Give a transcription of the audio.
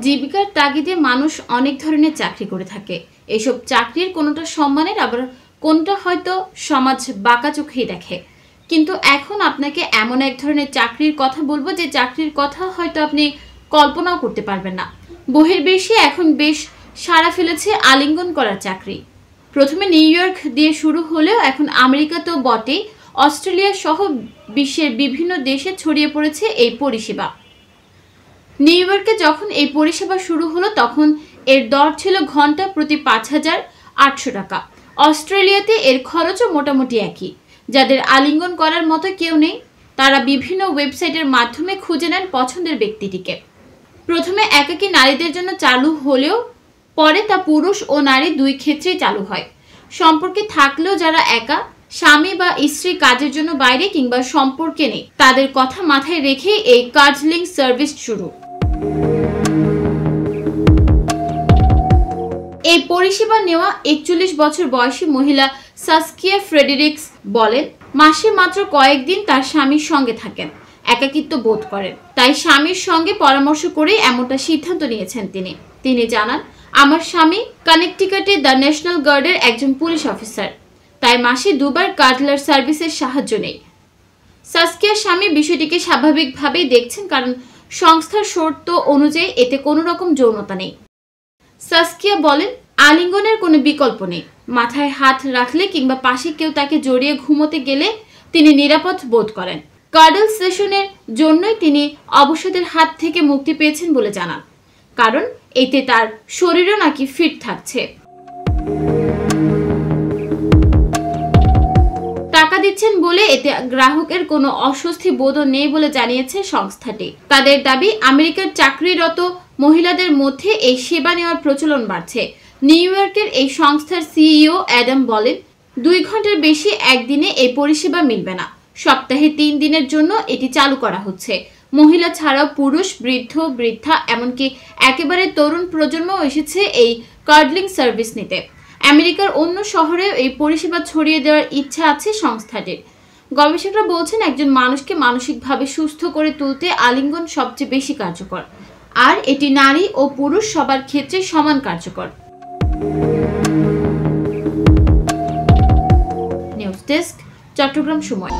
জীবিকার তাগিদে মানুষ অনেক ধরনের চাকরি করে থাকে। এইসব চাকরির কোনোটা সম্মানের, আবার কোনটা হয়তো সমাজ বাঁকা চোখেই দেখে। কিন্তু এখন আপনাকে এমন এক ধরনের চাকরির কথা বলবো যে চাকরির কথা হয়তো আপনি কল্পনাও করতে পারবেন না। বহির্বিশ্বে এখন বেশ সাড়া ফেলেছে আলিঙ্গন করার চাকরি। প্রথমে নিউ ইয়র্ক দিয়ে শুরু হলেও এখন আমেরিকা তো বটেই, অস্ট্রেলিয়া সহ বিশ্বের বিভিন্ন দেশে ছড়িয়ে পড়েছে এই পরিষেবা। নিউ ইয়র্কে যখন এই পরিষেবা শুরু হলো তখন এর দর ছিল ঘন্টা প্রতি 5,800 টাকা। অস্ট্রেলিয়াতে এর খরচও মোটামুটি একই। যাদের আলিঙ্গন করার মতো কেউ নেই, তারা বিভিন্ন ওয়েবসাইটের মাধ্যমে খুঁজে নেন পছন্দের ব্যক্তিটিকে। প্রথমে একাকী নারীদের জন্য চালু হলেও পরে তা পুরুষ ও নারী দুই ক্ষেত্রেই চালু হয়। সম্পর্কে থাকলেও যারা একা, স্বামী বা স্ত্রী কাজের জন্য বাইরে কিংবা সম্পর্কে নেই, তাদের কথা মাথায় রেখে এই কার্ডলিং সার্ভিস শুরু। এই পরিষেবা নেওয়া 41 বছর বয়সী মহিলা সাস্কিয়া ফ্রেডেরিক্স বলেন, মাসে মাত্র কয়েকদিন তার স্বামীর সঙ্গে থাকেন, একাকিত্ব বোধ করেন। তাই স্বামীর সঙ্গে পরামর্শ করে এমনটা সিদ্ধান্ত নিয়েছেন তিনি জানান, আমার স্বামী কানেকটিকাটে দ্য ন্যাশনাল গার্ডের একজন পুলিশ অফিসার, তাই মাসে 2 বার কার্ডলার সার্ভিসের সাহায্য নেই। সাস্কিয়ার স্বামী বিষয়টিকে স্বাভাবিকভাবেই দেখছেন, কারণ সংস্থার শর্ত অনুযায়ী এতে কোনো রকম যৌনতা নেই। সাস্কিয়া বলেন, আলিঙ্গনের কোনো বিকল্প নেই। মাথায় হাত রাখলে কিংবা পাশে কেউ তাকে জড়িয়ে ঘুমোতে গেলে তিনি নিরাপদ বোধ করেন। কার্ডল সেশনের জন্যই তিনি অবসাদের হাত থেকে মুক্তি পেয়েছেন বলে জানান, কারণ এতে তার শরীরও নাকি ফিট থাকছে। টাকা দিচ্ছেন বলে এতে গ্রাহকের কোনো অস্বস্তি বোধও নেই বলে জানিয়েছে সংস্থাটি। তাদের দাবি, আমেরিকার চাকরিরত মহিলাদের মধ্যে এই সেবা নেওয়ার প্রচলন বাড়ছে। নিউ ইয়র্কের এই সংস্থার সিইও অ্যাডাম বলেন, 2 ঘন্টার বেশি একদিনে এই পরিষেবা মিলবে না। সপ্তাহে 3 দিনের জন্য এটি চালু করা হচ্ছে। মহিলা ছাড়াও পুরুষ, বৃদ্ধ, বৃদ্ধা, এমনকি একেবারে তরুণ প্রজন্মও এসেছে এই কার্ডলিং সার্ভিস নিতে। আমেরিকার অন্য শহরেও এই পরিষেবা ছড়িয়ে দেওয়ার ইচ্ছা আছে সংস্থাটির। গবেষকরা বলছেন, একজন মানুষকে মানসিকভাবে সুস্থ করে তুলতে আলিঙ্গন সবচেয়ে বেশি কার্যকর, আর এটি নারী ও পুরুষ সবার ক্ষেত্রে সমান কার্যকর। নিউজ ডেস্ক, চট্টগ্রাম সময়।